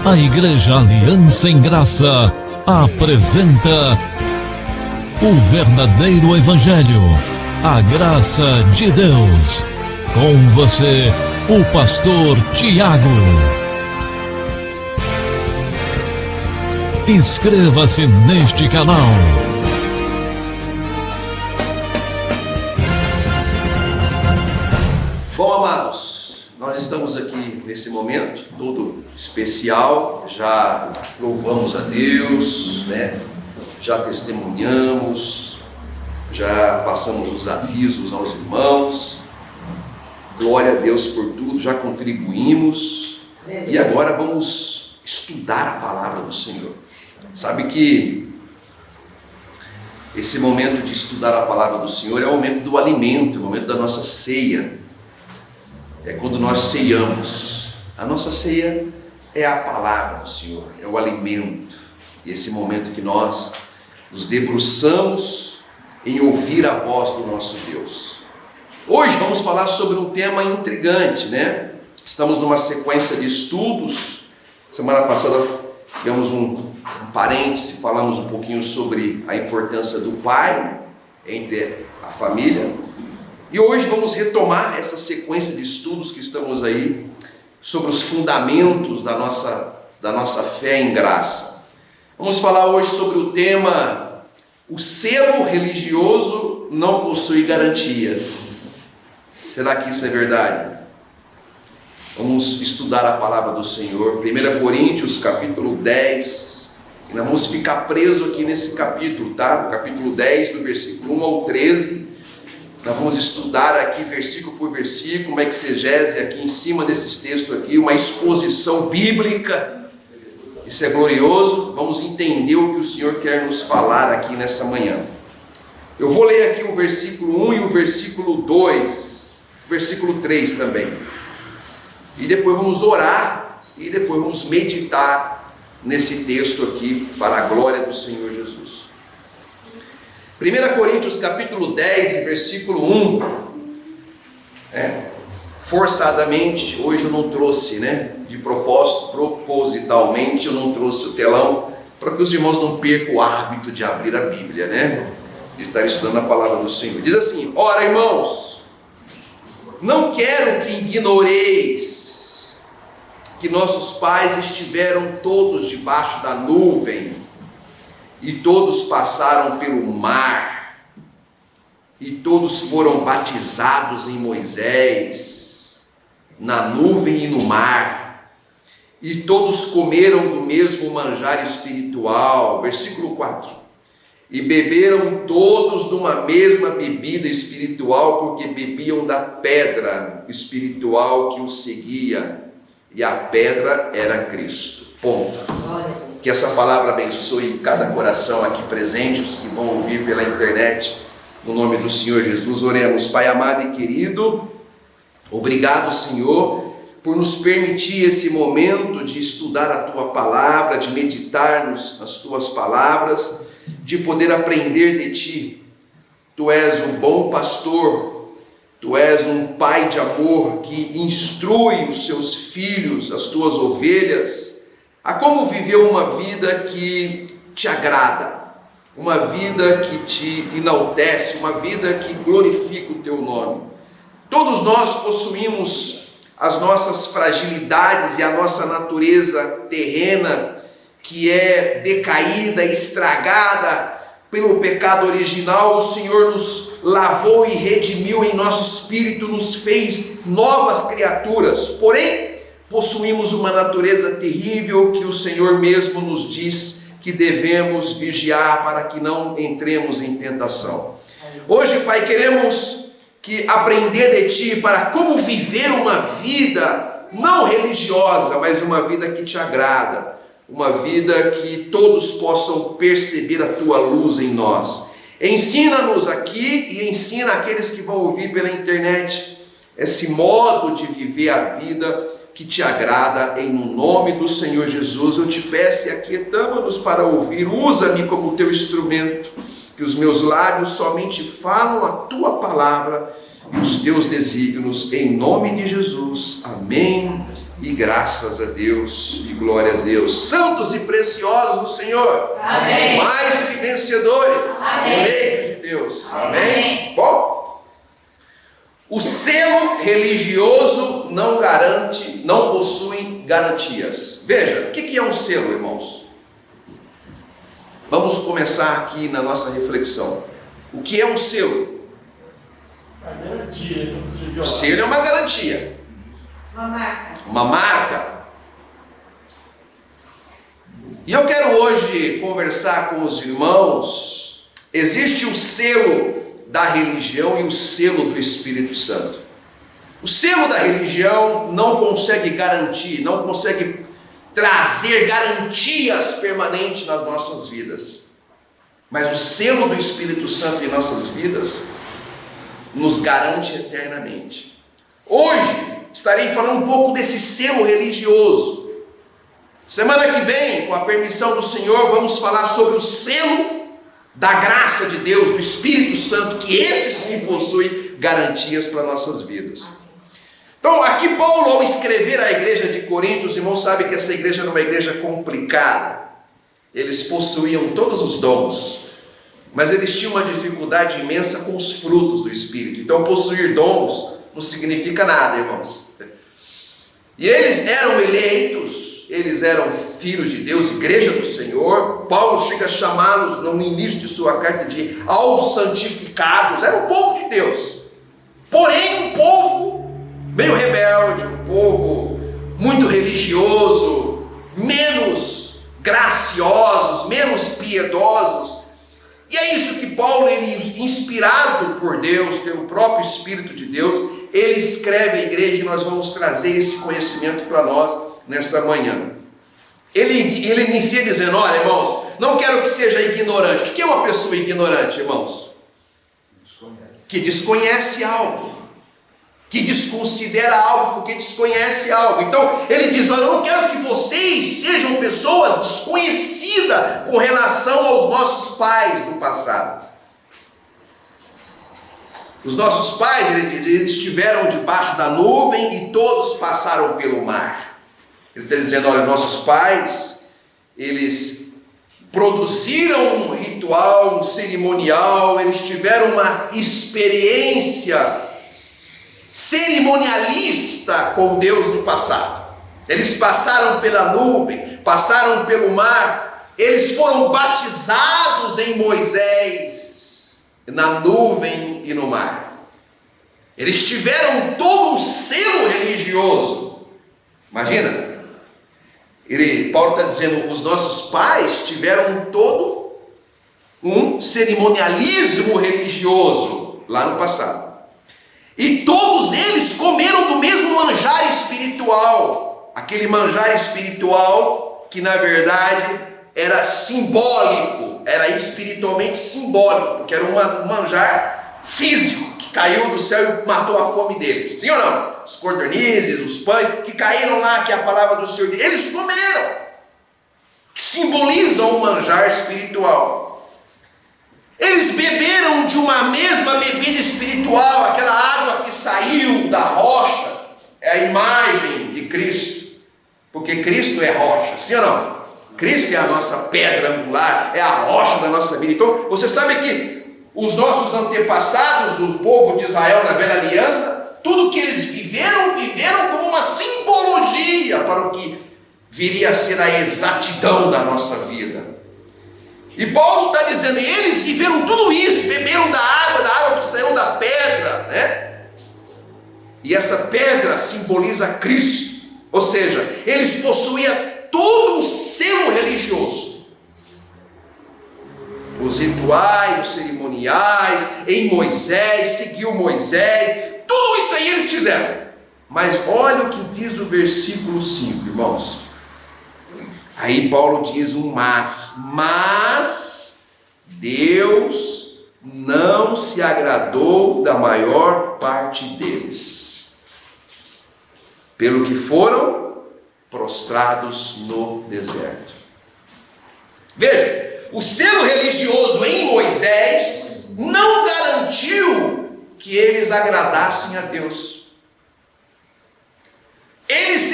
A Igreja Aliança em Graça apresenta o verdadeiro Evangelho, a graça de Deus. Com você, o pastor Tiago. Inscreva-se neste canal. Bom, amados, nós estamos aqui nesse momento todo especial, já louvamos a Deus, né? Já testemunhamos, já passamos os avisos aos irmãos, glória a Deus por tudo, já contribuímos e agora vamos estudar a palavra do Senhor. Sabe que esse momento de estudar a palavra do Senhor é o momento do alimento, é o momento da nossa ceia. É quando nós ceiamos. A nossa ceia é a palavra do Senhor, é o alimento. E esse momento que nós nos debruçamos em ouvir a voz do nosso Deus. Hoje vamos falar sobre um tema intrigante, né? Estamos numa sequência de estudos. Semana passada tivemos um parêntese, falamos um pouquinho sobre a importância do pai entre a família. E hoje vamos retomar essa sequência de estudos que estamos aí sobre os fundamentos da nossa fé em graça. Vamos falar hoje sobre o tema: o selo religioso não possui garantias. Será que isso é verdade? Vamos estudar a palavra do Senhor, 1 Coríntios capítulo 10, e nós vamos ficar presos aqui nesse capítulo, tá? No capítulo 10, do versículo 1 ao 13, nós vamos estudar aqui versículo por versículo, uma exegese aqui em cima desses textos aqui, uma exposição bíblica. Isso é glorioso. Vamos entender o que o Senhor quer nos falar aqui nessa manhã. Eu vou ler aqui o versículo 1 e o versículo 2, versículo 3 também. E depois vamos orar e depois vamos meditar nesse texto aqui para a glória do Senhor Jesus. 1 Coríntios capítulo 10, versículo 1. Forçadamente, hoje eu não trouxe, de propósito, propositalmente eu não trouxe o telão, para que os irmãos não percam o hábito de abrir a Bíblia, de estar estudando a palavra do Senhor. Diz assim: ora, irmãos, não quero que ignoreis que nossos pais estiveram todos debaixo da nuvem, e todos passaram pelo mar, e todos foram batizados em Moisés, na nuvem e no mar, e todos comeram do mesmo manjar espiritual. Versículo 4. E beberam todos de uma mesma bebida espiritual, porque bebiam da pedra espiritual que os seguia, e a pedra era Cristo. Ponto. Que essa palavra abençoe cada coração aqui presente, os que vão ouvir pela internet, no nome do Senhor Jesus. Oremos. Pai amado e querido, obrigado, Senhor, por nos permitir esse momento de estudar a Tua palavra, de meditar nas Tuas palavras, de poder aprender de Ti. Tu és um bom pastor, Tu és um pai de amor que instrui os seus filhos, as Tuas ovelhas, a como viver uma vida que te agrada, uma vida que te enaltece, uma vida que glorifica o Teu nome. Todos nós possuímos as nossas fragilidades e a nossa natureza terrena, que é decaída, estragada pelo pecado original. O Senhor nos lavou e redimiu em nosso espírito, nos fez novas criaturas. Porém, possuímos uma natureza terrível que o Senhor mesmo nos diz que devemos vigiar para que não entremos em tentação. Hoje, Pai, queremos aprender de Ti para como viver uma vida não religiosa, mas uma vida que Te agrada, uma vida que todos possam perceber a Tua luz em nós. Ensina-nos aqui e ensina aqueles que vão ouvir pela internet esse modo de viver a vida que Te agrada, em nome do Senhor Jesus. Eu Te peço e aquietamo-nos para ouvir. Usa-me como Teu instrumento, que os meus lábios somente falam a Tua palavra, e os teus desígnios, em nome de Jesus. Amém. E graças a Deus e glória a Deus. Santos e preciosos do Senhor. Amém. Mais que vencedores. Amém. Eleitos de Deus. Amém. Amém. Bom, o selo religioso não possui garantias. Veja, o que é um selo, irmãos? Vamos começar aqui na nossa reflexão. O que é um selo? A garantia, então, você viu O lá. selo é uma garantia. Uma marca. Uma marca. E eu quero hoje conversar com os irmãos. Existe o selo da religião e o selo do Espírito Santo. O selo da religião não consegue garantir, não consegue trazer garantias permanentes nas nossas vidas. Mas o selo do Espírito Santo em nossas vidas nos garante eternamente. Hoje estarei falando um pouco desse selo religioso. Semana que vem, com a permissão do Senhor, vamos falar sobre o selo da graça de Deus, do Espírito Santo, que esse sim possui garantias para nossas vidas. Então, aqui Paulo, ao escrever à igreja de Corinto, os irmãos sabem que essa igreja era uma igreja complicada. Eles possuíam todos os dons, mas eles tinham uma dificuldade imensa com os frutos do Espírito. Então, possuir dons não significa nada, irmãos. E eles eram eleitos, eles eram filhos de Deus, igreja do Senhor. Paulo chega a chamá-los no início de sua carta de aos santificados. Era o povo de Deus, porém um povo meio rebelde, um povo muito religioso, menos graciosos, menos piedosos. E é isso que Paulo, ele, inspirado por Deus, pelo próprio Espírito de Deus, ele escreve à igreja, e nós vamos trazer esse conhecimento para nós nesta manhã. Ele inicia dizendo: olha, irmãos, não quero que seja ignorante. O que é uma pessoa ignorante, irmãos? Que desconhece algo, que desconsidera algo porque desconhece algo. Então ele diz: olha, eu não quero que vocês sejam pessoas desconhecidas com relação aos nossos pais do passado. Os nossos pais, ele diz, eles estiveram debaixo da nuvem e todos passaram pelo mar. Ele está dizendo: olha, nossos pais, eles produziram um ritual, um cerimonial, eles tiveram uma experiência cerimonialista com Deus no passado. Eles passaram pela nuvem, passaram pelo mar, eles foram batizados em Moisés, na nuvem e no mar. Eles tiveram todo um selo religioso. Imagina, Paulo está dizendo: os nossos pais tiveram todo um cerimonialismo religioso lá no passado. E todos eles comeram do mesmo manjar espiritual. Aquele manjar espiritual que na verdade era simbólico, era espiritualmente simbólico, porque era um manjar físico que caiu do céu e matou a fome deles. Sim ou não? Os codornizes, os pães que caíram lá, que é a palavra do Senhor, eles comeram, que simbolizam um manjar espiritual. Eles beberam de uma mesma bebida espiritual, aquela água que saiu da rocha, é a imagem de Cristo, porque Cristo é rocha, sim ou não? Cristo é a nossa pedra angular, é a rocha da nossa vida. Então, você sabe que os nossos antepassados, o povo de Israel na velha aliança, tudo que eles viveram como uma simbologia para o que viria a ser a exatidão da nossa vida. E Paulo está dizendo: eles viveram tudo isso, beberam da água que saiu da pedra, né? E essa pedra simboliza Cristo, ou seja, eles possuíam todo um selo religioso. Os rituais, os cerimoniais, em Moisés, seguiu Moisés, tudo isso aí eles fizeram. Mas olha o que diz o versículo 5, irmãos. Aí Paulo diz um mas Deus não se agradou da maior parte deles, pelo que foram prostrados no deserto. Veja, o selo religioso em Moisés não garantiu que que eles agradassem a Deus. Eles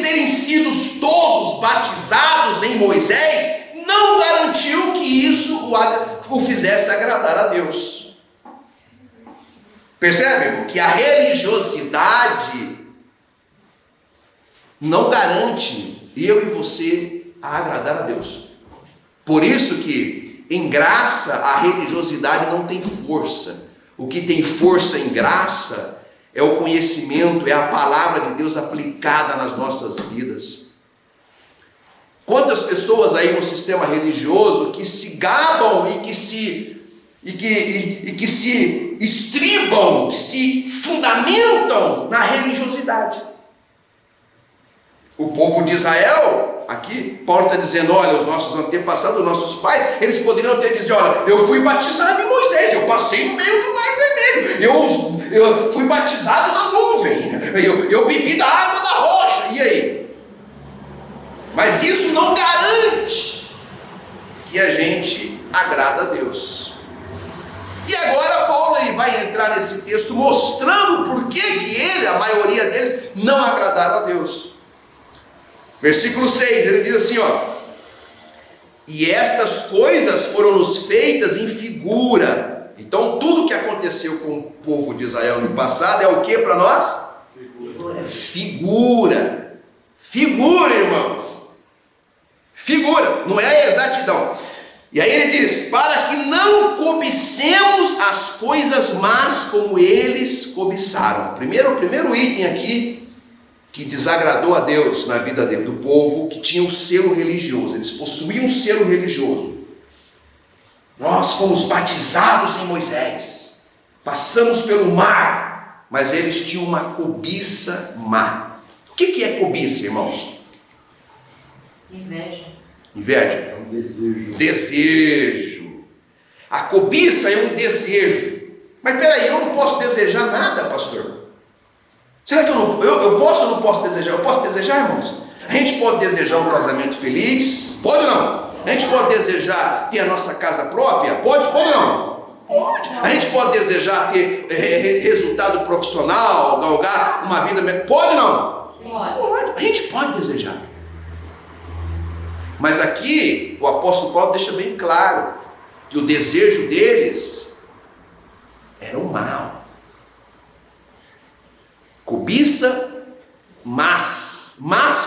terem sido todos batizados em Moisés não garantiu que isso o fizesse agradar a Deus. Percebe, irmão? Que a religiosidade não garante eu e você a agradar a Deus. Por isso que em graça a religiosidade não tem força. O que tem força em graça é o conhecimento, é a palavra de Deus aplicada nas nossas vidas. Quantas pessoas aí no sistema religioso que se gabam e que se estribam, que se fundamentam na religiosidade. O povo de Israel, aqui, Paulo está dizendo, olha, os nossos antepassados, os nossos pais, eles poderiam ter dizer, olha, eu fui batizado em Moisés, eu passei no meio do Mar Vermelho, eu fui batizado na nuvem, eu bebi da água da rocha, e aí? Mas isso não garante que a gente agrada a Deus. E agora Paulo ele vai entrar nesse texto mostrando por que a maioria deles, não agradaram a Deus. Versículo 6, ele diz assim, ó: e estas coisas foram-nos feitas em figura. Então tudo que aconteceu com o povo de Israel no passado é o que para nós? Figura. Figura, irmãos. Figura, não é a exatidão. E aí ele diz, para que não cobicemos as coisas más como eles cobiçaram. Primeiro item aqui, que desagradou a Deus na vida do povo, que tinha um selo religioso. Eles possuíam um selo religioso. Nós fomos batizados em Moisés, passamos pelo mar, mas eles tinham uma cobiça má. O que é cobiça, irmãos? Inveja. Inveja? É um desejo. Desejo. A cobiça é um desejo. Mas peraí, eu não posso desejar nada, pastor? Será que eu posso ou não posso desejar? Eu posso desejar, irmãos? A gente pode desejar um casamento feliz? Pode ou não? A gente pode desejar ter a nossa casa própria? Pode ou não? Pode. A gente pode desejar ter resultado profissional, galgar uma vida melhor? Pode ou não? Pode. A gente pode desejar. Mas aqui o apóstolo Paulo deixa bem claro que o desejo deles era o mal. Cobiça, más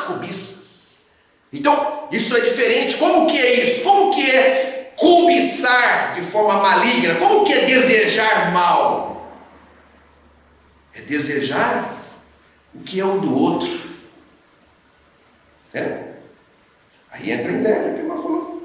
cobiças. Então, isso é diferente. Como que é isso? Como que é cobiçar de forma maligna? Como que é desejar mal? É desejar o que é um do outro. Aí entra a inveja que nós falamos.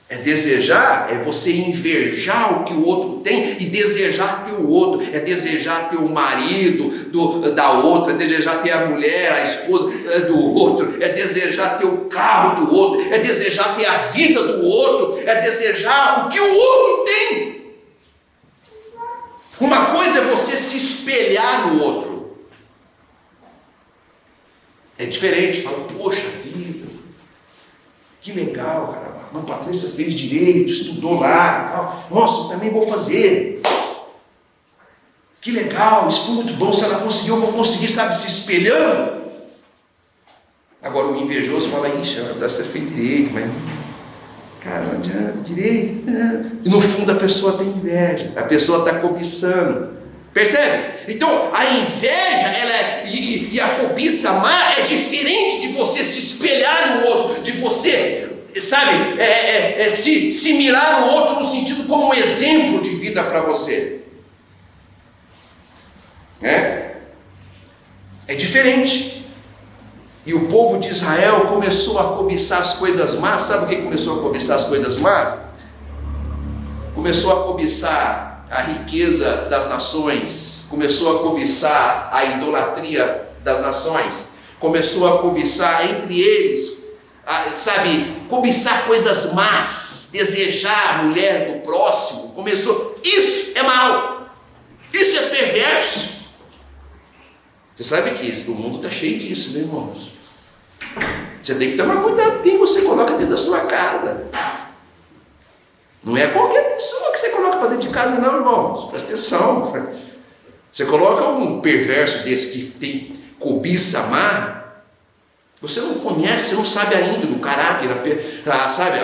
É desejar, é você invejar o que o outro tem e desejar ter o outro. É desejar ter o marido da outra, é desejar ter a mulher, a esposa do outro, é desejar ter o carro do outro, é desejar ter a vida do outro, é desejar o que o outro tem. Uma coisa é você se espelhar no outro. É diferente, fala, poxa vida, que legal, cara. A Patrícia fez direito, estudou lá, tal. Nossa, eu também vou fazer. Que legal, isso foi muito bom. Se ela conseguiu, eu vou conseguir, sabe, se espelhando. Agora o invejoso fala, ixi, você fez direito, mas cara, não adianta, direito. E no fundo a pessoa tem inveja, a pessoa está cobiçando. Percebe? Então a inveja e a cobiça má é diferente de você se espelhar no outro, de você, sabe, se mirar no outro no sentido como exemplo de vida para você. É diferente. E o povo de Israel começou a cobiçar as coisas más. Sabe o que começou a cobiçar as coisas más? Começou a cobiçar a riqueza das nações, começou a cobiçar a idolatria das nações, começou a cobiçar entre eles, sabe, cobiçar coisas más, desejar a mulher do próximo, começou, isso é mal, isso é perverso. Você sabe que o mundo está cheio disso, né, irmãos? Você tem que tomar cuidado com quem você coloca dentro da sua casa. Não é qualquer pessoa que você coloca para dentro de casa, não, irmãos. Presta atenção. Você coloca um perverso desse que tem cobiça má, você não conhece, você não sabe ainda do caráter, sabe,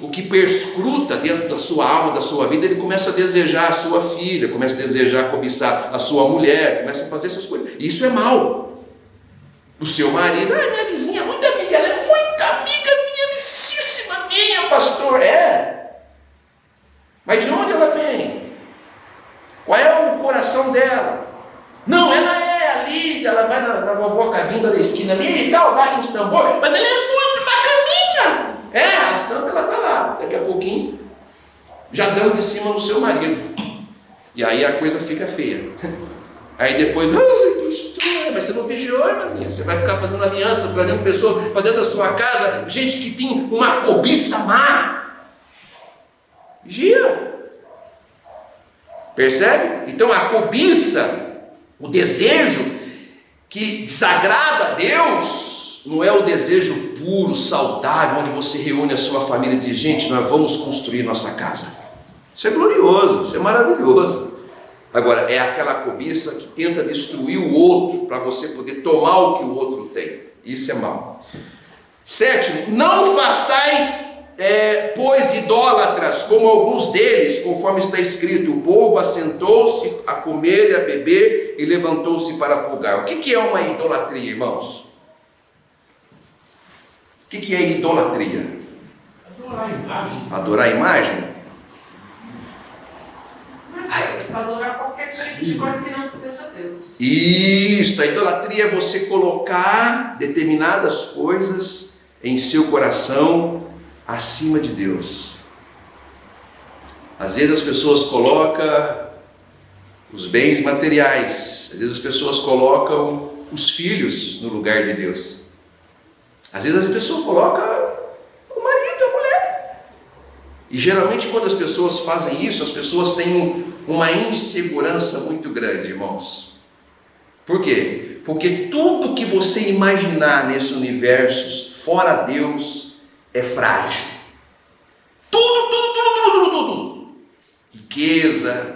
o que perscruta dentro da sua alma, da sua vida. Ele começa a desejar a sua filha, começa a desejar cobiçar a sua mulher, começa a fazer essas coisas. Isso é mal. O seu marido, minha vizinha, muito amiga, ela é muito amiga minha, amicíssima minha, pastor. Mas de onde ela vem? Qual é o coração dela? Não, ela é ali, ela vai na vovó Cabinda da esquina ali e tal, bate uns tambores, mas ela é muito bacaninha. As tampas, ela está lá, daqui a pouquinho, já dando de cima no seu marido. E aí a coisa fica feia. Aí depois, mas você não vigiou, irmãzinha? Você vai ficar fazendo aliança, trazendo pessoas para dentro da sua casa, gente que tem uma cobiça má. Vigia. Percebe? Então a cobiça, o desejo que desagrada a Deus, não é o desejo puro, saudável, onde você reúne a sua família e diz: gente, nós vamos construir nossa casa. Isso é glorioso, isso é maravilhoso. Agora, é aquela cobiça que tenta destruir o outro, para você poder tomar o que o outro tem. Isso é mal. 7, não façais pois idólatras, como alguns deles, conforme está escrito: o povo assentou-se a comer e a beber e levantou-se para folgar. O que é uma idolatria, irmãos? O que é idolatria? Adorar a imagem. Adorar a imagem? Mas adorar qualquer tipo de coisa que não seja Deus. Isso, a idolatria é você colocar determinadas coisas em seu coração acima de Deus. Às vezes as pessoas colocam os bens materiais, às vezes as pessoas colocam os filhos no lugar de Deus, às vezes as pessoas colocam o marido, a mulher. E geralmente quando as pessoas fazem isso, as pessoas têm uma insegurança muito grande, irmãos. Por quê? Porque tudo que você imaginar nesse universo fora Deus é frágil. Tudo. Riqueza,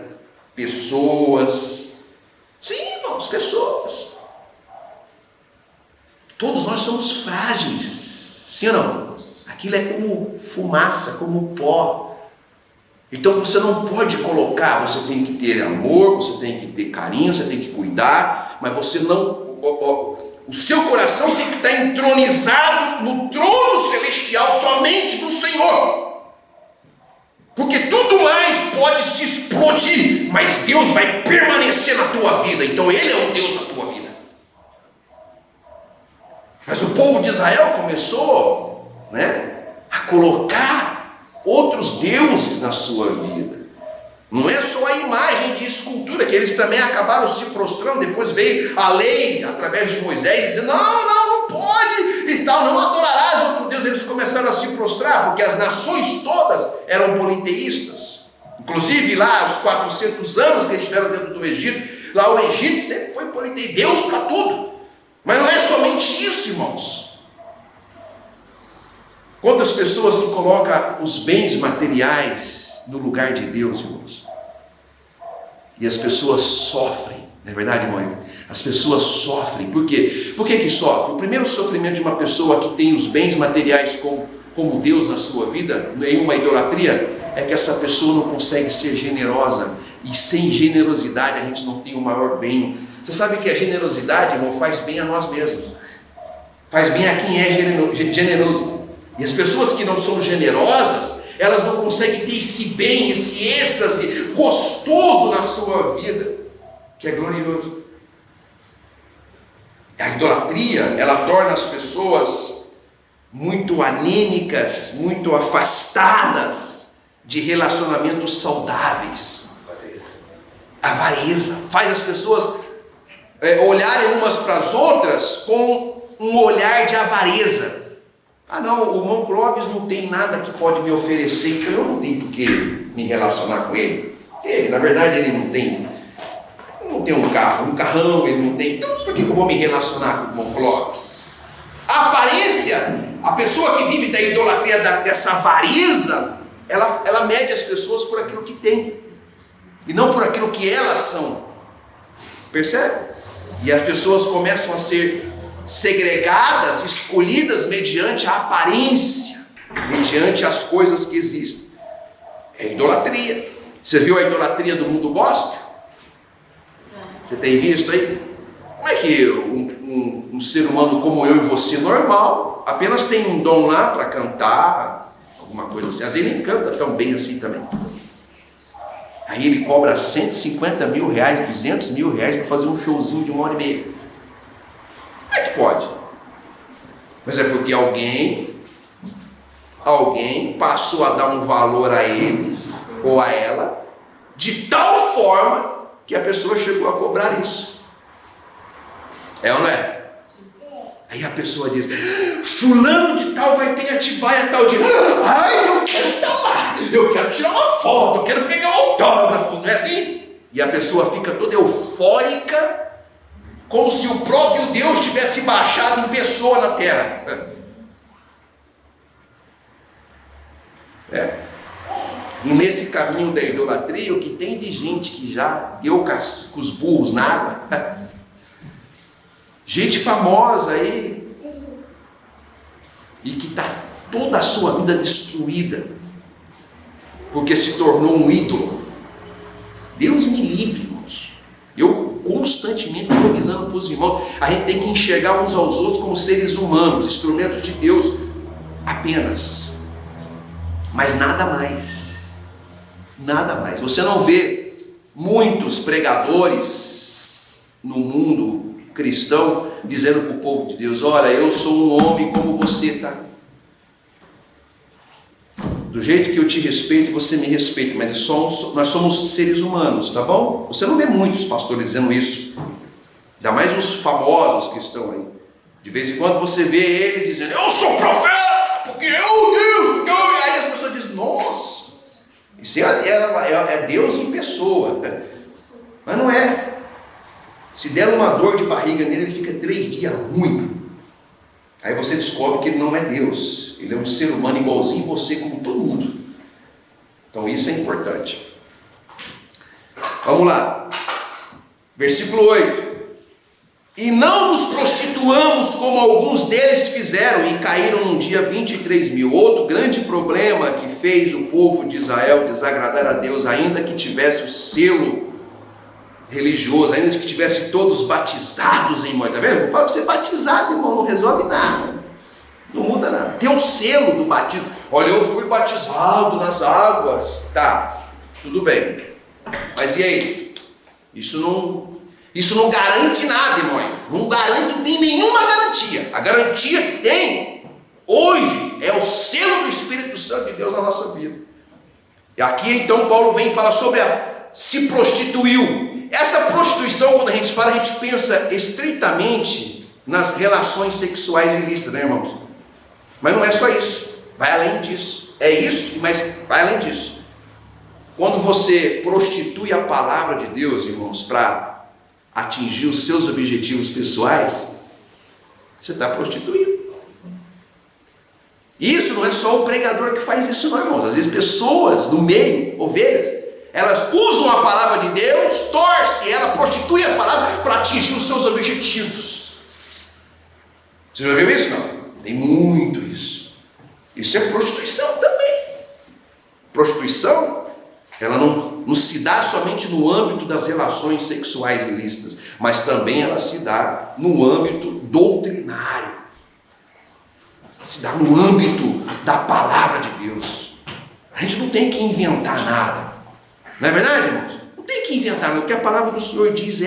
pessoas. Sim, irmãos, pessoas. Todos nós somos frágeis. Sim ou não? Aquilo é como fumaça, como pó. Então você não pode colocar, você tem que ter amor, você tem que ter carinho, você tem que cuidar, mas você não... O seu coração tem que estar entronizado no trono celestial somente do Senhor. Porque tudo mais pode se explodir, mas Deus vai permanecer na tua vida. Então Ele é o Deus da tua vida. Mas o povo de Israel começou, a colocar outros deuses na sua vida. Não é só a imagem de escultura, que eles também acabaram se prostrando. Depois veio a lei, através de Moisés, dizendo: não pode e tal, não adorarás outro Deus. Eles começaram a se prostrar, porque as nações todas eram politeístas. Inclusive lá, os 400 anos que eles estiveram dentro do Egito, lá o Egito sempre foi politeísta, Deus para tudo. Mas não é somente isso, irmãos. Quantas pessoas que colocam os bens materiais no lugar de Deus, irmãos? E as pessoas sofrem, não é verdade, mãe? As pessoas sofrem. Por quê? Por que sofrem? O primeiro sofrimento de uma pessoa que tem os bens materiais como Deus na sua vida, em uma idolatria, é que essa pessoa não consegue ser generosa. E sem generosidade a gente não tem o maior bem. Você sabe que a generosidade, irmão, faz bem a nós mesmos. Faz bem a quem é generoso. E as pessoas que não são generosas, elas não conseguem ter esse bem, esse êxtase gostoso na sua vida, que é glorioso. A idolatria, ela torna as pessoas muito anêmicas, muito afastadas de relacionamentos saudáveis. A avareza faz as pessoas olharem umas para as outras com um olhar de avareza. Não, o irmão Clóvis não tem nada que pode me oferecer, então eu não tenho por que me relacionar com ele. Porque, na verdade, ele não tem um carro, um carrão, ele não tem. Então por que eu vou me relacionar com o irmão Clóvis? A aparência, a pessoa que vive da idolatria, dessa avareza, ela mede as pessoas por aquilo que tem, e não por aquilo que elas são. Percebe? E as pessoas começam a ser segregadas, escolhidas mediante a aparência, mediante as coisas que existem. É idolatria. Você viu a idolatria do mundo gospel? Você tem visto aí? Como é que um ser humano como eu e você, normal, apenas tem um dom lá para cantar, alguma coisa assim. Às vezes ele canta tão bem assim também. Aí ele cobra 150 mil reais, 200 mil reais para fazer um showzinho de 1h30. Como é que pode? Mas é porque alguém passou a dar um valor a ele ou a ela de tal forma que a pessoa chegou a cobrar isso. É ou não é? Aí a pessoa diz: fulano de tal vai ter em Atibaia tal dia. Ai, eu quero estar lá, eu quero tirar uma foto, eu quero pegar um autógrafo. Não é assim? E a pessoa fica toda eufórica, como se o próprio Deus tivesse baixado em pessoa na terra. E nesse caminho da idolatria, o que tem de gente que já deu com os burros na água, gente famosa aí, e que está toda a sua vida destruída, porque se tornou um ídolo. Deus me livre, irmãos. Eu constantemente estou avisando para os irmãos, a gente tem que enxergar uns aos outros como seres humanos, instrumentos de Deus apenas, mas nada mais. Nada mais. Você não vê muitos pregadores no mundo cristão dizendo para o povo de Deus: olha, eu sou um homem como você, tá? Do jeito que eu te respeito, você me respeita, mas nós somos seres humanos, tá bom? Você não vê muitos pastores dizendo isso, ainda mais os famosos que estão aí. De vez em quando você vê eles dizendo: eu sou profeta, porque Deus, porque eu... Aí as pessoas dizem: nossa, isso é Deus em pessoa. Mas não é. Se der uma dor de barriga nele, ele fica 3 dias ruim. Aí você descobre que ele não é Deus. Ele é um ser humano igualzinho você, como todo mundo. Então isso é importante. Vamos lá. Versículo 8. E não nos prostituamos como alguns deles fizeram e caíram num dia 23 mil. Outro grande problema que fez o povo de Israel desagradar a Deus, ainda que tivesse o selo religioso, ainda que tivesse todos batizados em morte. Está vendo? Eu falo para você, batizado, irmão, não resolve nada, não muda nada. Tem o selo do batismo. Olha, eu fui batizado nas águas. Tá, tudo bem. Mas e aí? Isso não garante nada, irmão. Não tem nenhuma garantia. A garantia que tem hoje é o selo do Espírito Santo de Deus na nossa vida. E aqui então Paulo vem e fala sobre se prostituiu. Essa prostituição, quando a gente fala, a gente pensa estritamente nas relações sexuais ilícitas, né, irmãos? Mas não é só isso, vai além disso. É isso, mas vai além disso. Quando você prostitui a palavra de Deus, irmãos, para atingir os seus objetivos pessoais, você está prostituindo. Isso não é só o pregador que faz isso, não, irmãos. Às vezes pessoas do meio, ovelhas, elas usam a palavra de Deus, torcem ela, prostitui a palavra para atingir os seus objetivos. Você já viu isso? Não? Tem muito isso. Isso é prostituição também. Prostituição, ela não se dá somente no âmbito das relações sexuais ilícitas, mas também ela se dá no âmbito doutrinário, se dá no âmbito da palavra de Deus. A gente não tem que inventar nada, não é verdade, irmãos? Não tem que inventar nada, o que a palavra do Senhor diz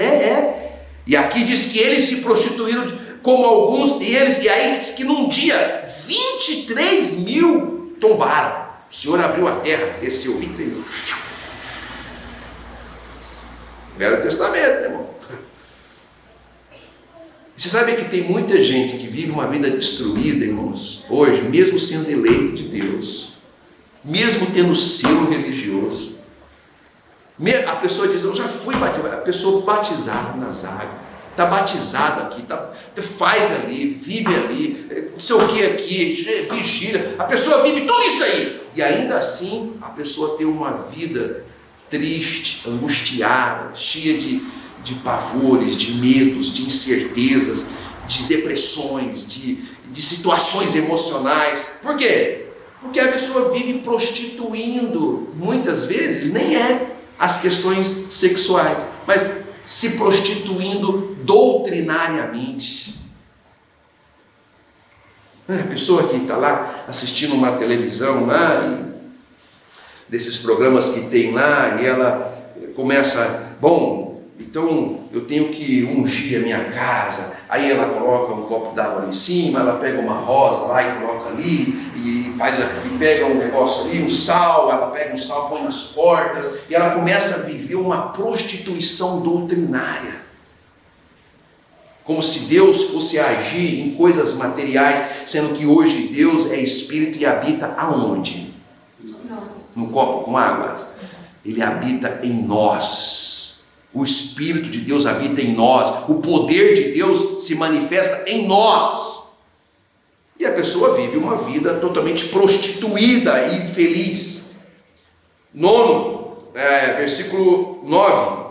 E aqui diz que eles se prostituíram como alguns deles, e aí diz que num dia 23 mil tombaram. O Senhor abriu a terra, desceu 23 mil. Velho Testamento, irmão. Você sabe que tem muita gente que vive uma vida destruída, irmãos, hoje, mesmo sendo eleito de Deus, mesmo tendo selo religioso. A pessoa diz: eu já fui batizado. A pessoa batizada nas águas, está batizado aqui, faz ali, vive ali, não sei o que aqui, vigília. A pessoa vive tudo isso aí, e ainda assim a pessoa tem uma vida triste, angustiada, cheia de pavores, de medos, de incertezas, de depressões, de situações emocionais. Por quê? Porque a pessoa vive prostituindo, muitas vezes nem é as questões sexuais, mas se prostituindo doutrinariamente. A pessoa que está lá assistindo uma televisão lá, desses programas que tem lá, e ela começa, bom, então eu tenho que ungir a minha casa. Aí ela coloca um copo d'água ali em cima, ela pega uma rosa lá e coloca ali, e pega um negócio ali, um sal, ela pega um sal, põe nas portas, e ela começa a viver uma prostituição doutrinária. Como se Deus fosse agir em coisas materiais, sendo que hoje Deus é espírito e habita aonde? No copo com água. Ele habita em nós. O Espírito de Deus habita em nós. O poder de Deus se manifesta em nós. E a pessoa vive uma vida totalmente prostituída e infeliz. 9, versículo 9.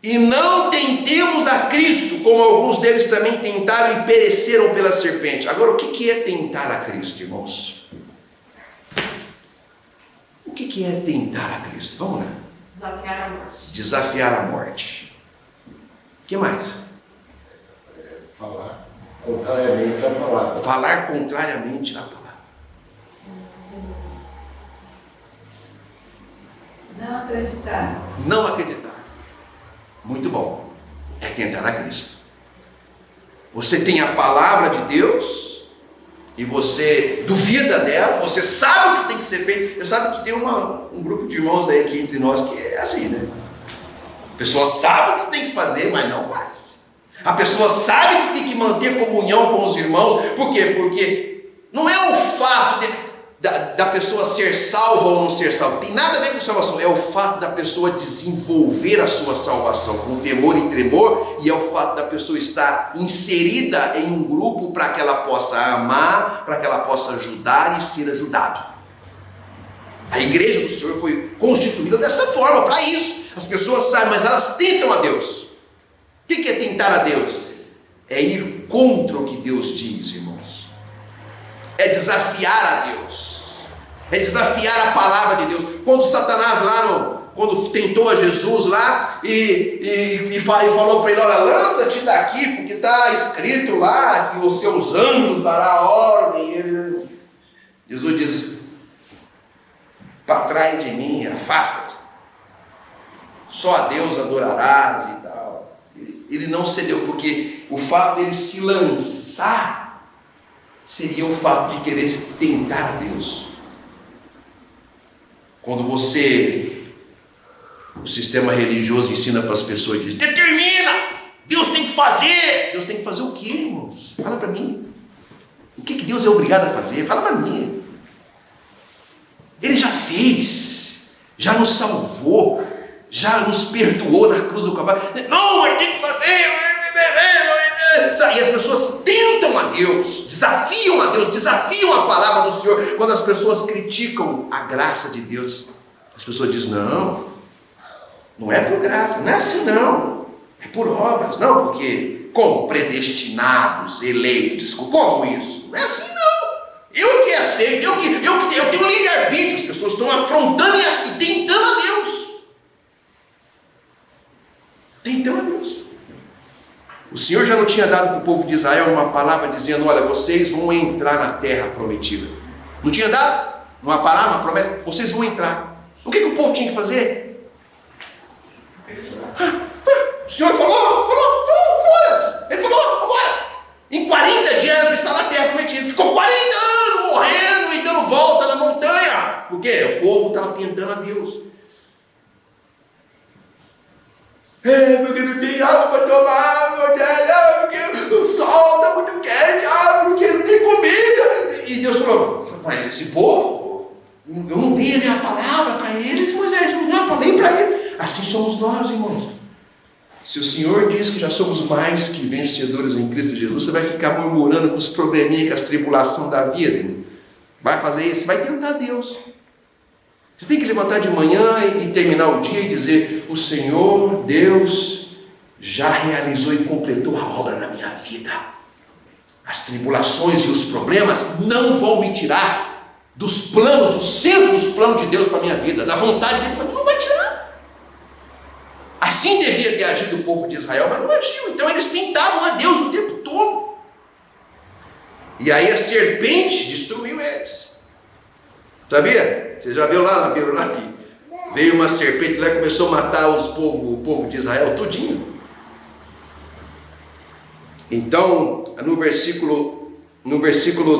E não tentemos a Cristo, como alguns deles também tentaram e pereceram pela serpente. Agora, o que é tentar a Cristo, irmãos? O que é tentar a Cristo? Vamos lá. Desafiar a morte. Desafiar a morte. O que mais? Falar contrariamente à palavra. Falar contrariamente à palavra. Não acreditar. Não acreditar. Muito bom. É tentar a Cristo. Você tem a palavra de Deus e você duvida dela, você sabe o que tem que ser feito. Você sabe que tem um grupo de irmãos aí aqui entre nós que é assim, né? A pessoa sabe o que tem que fazer, mas não faz. A pessoa sabe que tem que manter comunhão com os irmãos. Por quê? Porque não é o fato da pessoa ser salva ou não ser salva. Tem nada a ver com salvação. É o fato da pessoa desenvolver a sua salvação com temor e tremor. E é o fato da pessoa estar inserida em um grupo para que ela possa amar, para que ela possa ajudar e ser ajudado. A igreja do Senhor foi constituída dessa forma, para isso. As pessoas sabem, mas elas tentam a Deus. O que é tentar a Deus? É ir contra o que Deus diz, irmãos. É desafiar a Deus. É desafiar a palavra de Deus. Quando Satanás quando tentou a Jesus lá e falou para ele, olha, lança-te daqui, porque está escrito lá que os seus anjos dará ordem. Jesus diz, para trás de mim, afasta-te. Só a Deus adorarás e tal. Ele não cedeu, porque o fato dele se lançar seria o fato de querer tentar a Deus. Quando o sistema religioso ensina para as pessoas, diz, determina, Deus tem que fazer. Deus tem que fazer o quê, irmãos? Fala para mim. O que Deus é obrigado a fazer? Fala para mim. Ele já fez, já nos salvou, já nos perdoou na cruz do Calvário. Não, mas tem que fazer. E as pessoas tentam a Deus, desafiam a Deus, desafiam a palavra do Senhor. Quando as pessoas criticam a graça de Deus, as pessoas dizem, não é por graça, não é assim não, é por obras. Não, porque como predestinados, eleitos, como isso? Não é assim não. Eu que aceito, eu tenho livre-arbítrio. As pessoas estão afrontando e tentando a Deus. Tentando a Deus. O Senhor já não tinha dado para o povo de Israel uma palavra dizendo, olha, vocês vão entrar na terra prometida. Não tinha dado? Uma palavra, uma promessa, vocês vão entrar. O que o povo tinha que fazer? O Senhor falou, vambora. Ele falou, vambora. Em 40 dias era para estar na terra prometida. Ficou 40 anos morrendo e dando volta na montanha. Por quê? O povo estava tentando a Deus. Porque não tem água para tomar, porque o sol está muito quente, porque não tem comida. E Deus falou, para esse povo, eu não dei a minha palavra para eles, Moisés, eu não falei para eles. Assim somos nós, irmãos. Se o Senhor diz que já somos mais que vencedores em Cristo Jesus, você vai ficar murmurando com os probleminhas, com as tribulações da vida, irmão. Vai fazer isso, vai tentar Deus. Você tem que levantar de manhã e terminar o dia e dizer, o Senhor, Deus, já realizou e completou a obra na minha vida. As tribulações e os problemas não vão me tirar dos planos, do centro dos planos de Deus para a minha vida, da vontade dele para mim, não vai tirar. Assim devia ter agido o povo de Israel, mas não agiu. Então eles tentavam a Deus o tempo todo. E aí a serpente destruiu eles. Sabia? Você já viu lá na Bíblia lá que veio uma serpente lá e começou a matar o povo de Israel todinho. Então, no versículo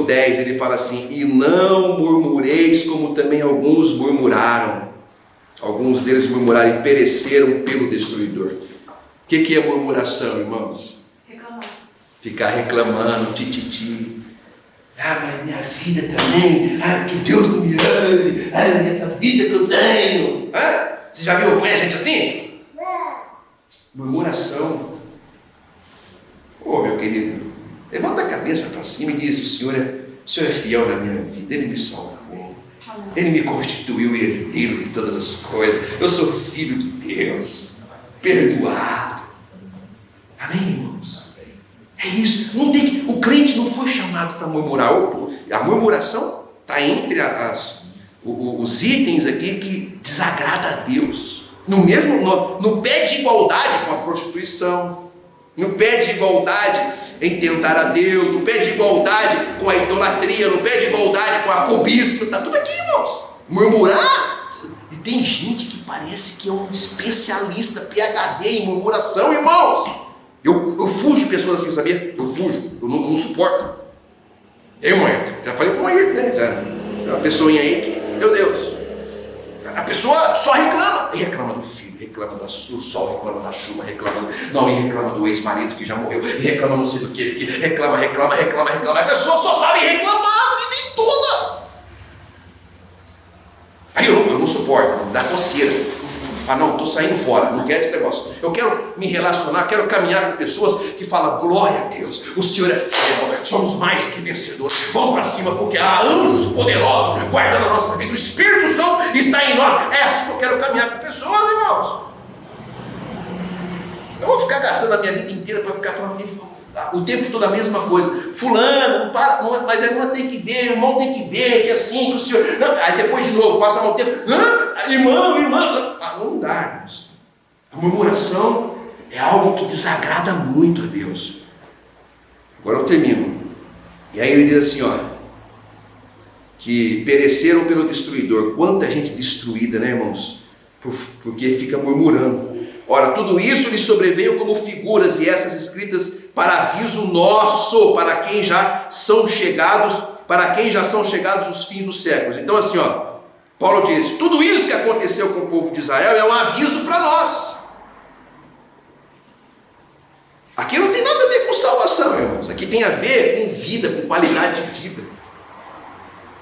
10 ele fala assim: e não murmureis como também alguns murmuraram. Alguns deles murmuraram e pereceram pelo destruidor. O que é murmuração, irmãos? Reclamar. Ficar reclamando, tititi. Ah, mas minha vida também. Ah, que Deus não me ame. Ah, essa vida que eu tenho. Ah, você já viu gente assim? Murmuração. Ô, meu querido, levanta a cabeça para cima e diz: o Senhor é fiel na minha vida. Ele me salvou. Ele me constituiu herdeiro de todas as coisas. Eu sou filho de Deus, perdoado. Amém, irmãos? É isso. Não tem que, o crente não foi chamado para murmurar. A murmuração está entre os itens aqui que desagrada a Deus. No pé de igualdade com a prostituição, no pé de igualdade em tentar a Deus, no pé de igualdade com a idolatria, no pé de igualdade com a cobiça. Está tudo aqui, irmãos. Murmurar. E tem gente que parece que é um especialista, PhD em murmuração, irmãos. Eu fujo de pessoas assim, sabia? Eu fujo, eu não suporto. Irmão Ayrton, já falei com o Ayrton, né? Já uma pessoinha aí que, meu Deus, a pessoa só reclama. E reclama do filho, reclama do sol, reclama da chuva, e reclama do ex-marido que já morreu, e reclama não sei do que, reclama. A pessoa só sabe reclamar a vida toda. Aí eu não suporto, dá coceira. Ah não, estou saindo fora, não quero esse negócio. Eu quero me relacionar, quero caminhar com pessoas que falam: glória a Deus, o Senhor é fiel, somos mais que vencedores. Vamos para cima, porque há anjos poderosos guardando a nossa vida. O Espírito Santo está em nós. É assim que eu quero caminhar com pessoas, irmãos. Eu vou ficar gastando a minha vida inteira para ficar falando o tempo todo a mesma coisa. Fulano, não para, mas a irmã tem que ver, o irmão tem que ver, que assim, que o senhor. Não, aí depois de novo, passa um tempo. Irmã. Não dá, irmãos. A murmuração é algo que desagrada muito a Deus. Agora eu termino. E aí ele diz assim, ó, que pereceram pelo destruidor. Quanta gente destruída, né, irmãos? Porque fica murmurando. Ora, tudo isso lhe sobreveio como figuras, e essas escritas para aviso nosso, para quem já são chegados os fins dos séculos. Então assim, ó, Paulo diz: tudo isso que aconteceu com o povo de Israel é um aviso para nós. Aqui não tem nada a ver com salvação, irmãos. Aqui tem a ver com vida, com qualidade de vida.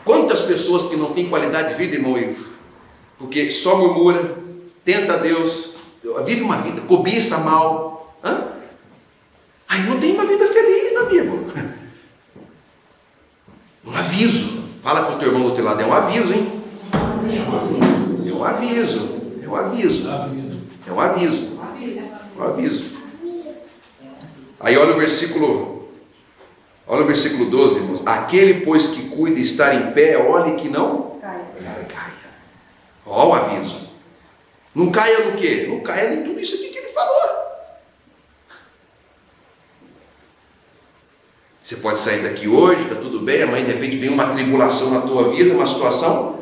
Quantas pessoas que não têm qualidade de vida, irmão Ivo? Porque só murmura, tenta a Deus, vive uma vida, cobiça mal. Aí não tem uma vida feliz, meu amigo. Um aviso. Fala com o teu irmão do teu lado, é um aviso, hein? É um aviso. É um aviso. É um aviso. É um aviso. Aí olha o versículo 12, irmãos. Aquele, pois, que cuida estar em pé, olhe que não caia. Olha o aviso. Não caia no quê? Não caia em tudo isso aqui que ele falou. Você pode sair daqui hoje, está tudo bem, amanhã de repente vem uma tribulação na tua vida, uma situação.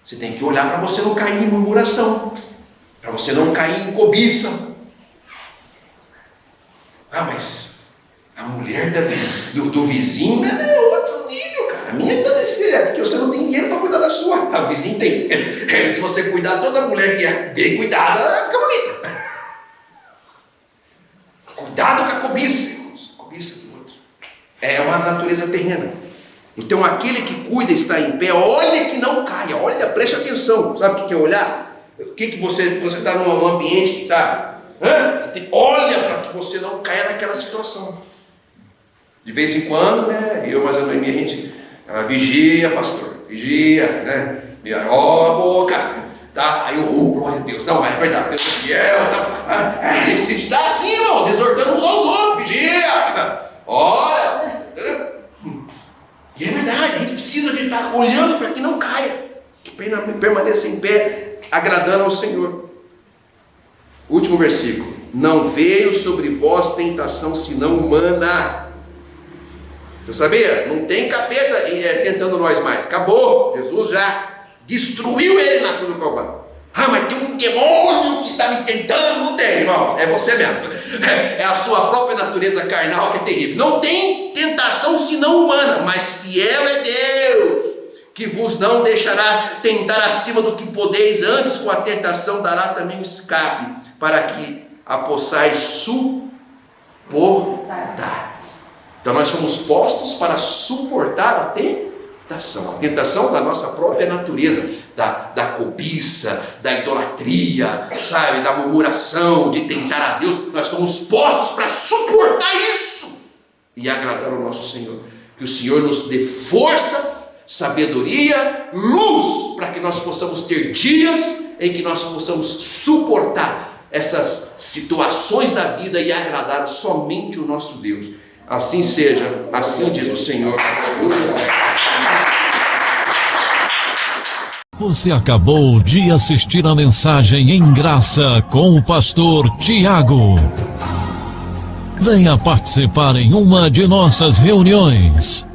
Você tem que olhar para você não cair em murmuração, para você não cair em cobiça. Ah, mas a mulher do vizinho é outro nível, cara. A minha está desse jeito, porque você não tem dinheiro para cuidar da sua. A vizinha tem. Se você cuidar, toda mulher que é bem cuidada fica bonita. Cuidado com a cobiça, irmãos. Cobiça do outro. É uma natureza terrena. Então aquele que cuida está em pé, olha que não caia, olha, preste atenção. Sabe o que é olhar? O que você está num ambiente que está. Olha para que você não caia naquela situação. De vez em quando, né? Eu, mas a Noemi, a gente vigia, pastor, vigia, né? Ó a boca, tá? Aí eu, glória a Deus. Não, mas verdade, Deus é fiel. A gente precisa estar assim, irmãos, exortando uns aos outros, vigia, ora. E é verdade, a gente precisa de estar olhando para que não caia, que permaneça em pé, agradando ao Senhor. Último versículo: não veio sobre vós tentação senão humana. Você sabia? Não tem capeta tentando nós mais. Acabou. Jesus já destruiu ele na cruz do Calvário. Ah, mas tem um demônio que está me tentando. Não tem, irmão. É você mesmo. É a sua própria natureza carnal que é terrível. Não tem tentação senão humana, mas fiel é Deus, que vos não deixará tentar acima do que podeis, antes com a tentação dará também o escape, para que a possais suportar. Então nós fomos postos para suportar a tentação da nossa própria natureza, da cobiça, da idolatria, sabe, da murmuração, de tentar a Deus. Nós fomos postos para suportar isso e agradar ao nosso Senhor. Que o Senhor nos dê força, sabedoria, luz, para que nós possamos ter dias em que nós possamos suportar essas situações da vida e agradar somente o nosso Deus. Assim seja, assim diz o Senhor. Você acabou de assistir a mensagem em graça com o pastor Tiago. Venha participar em uma de nossas reuniões.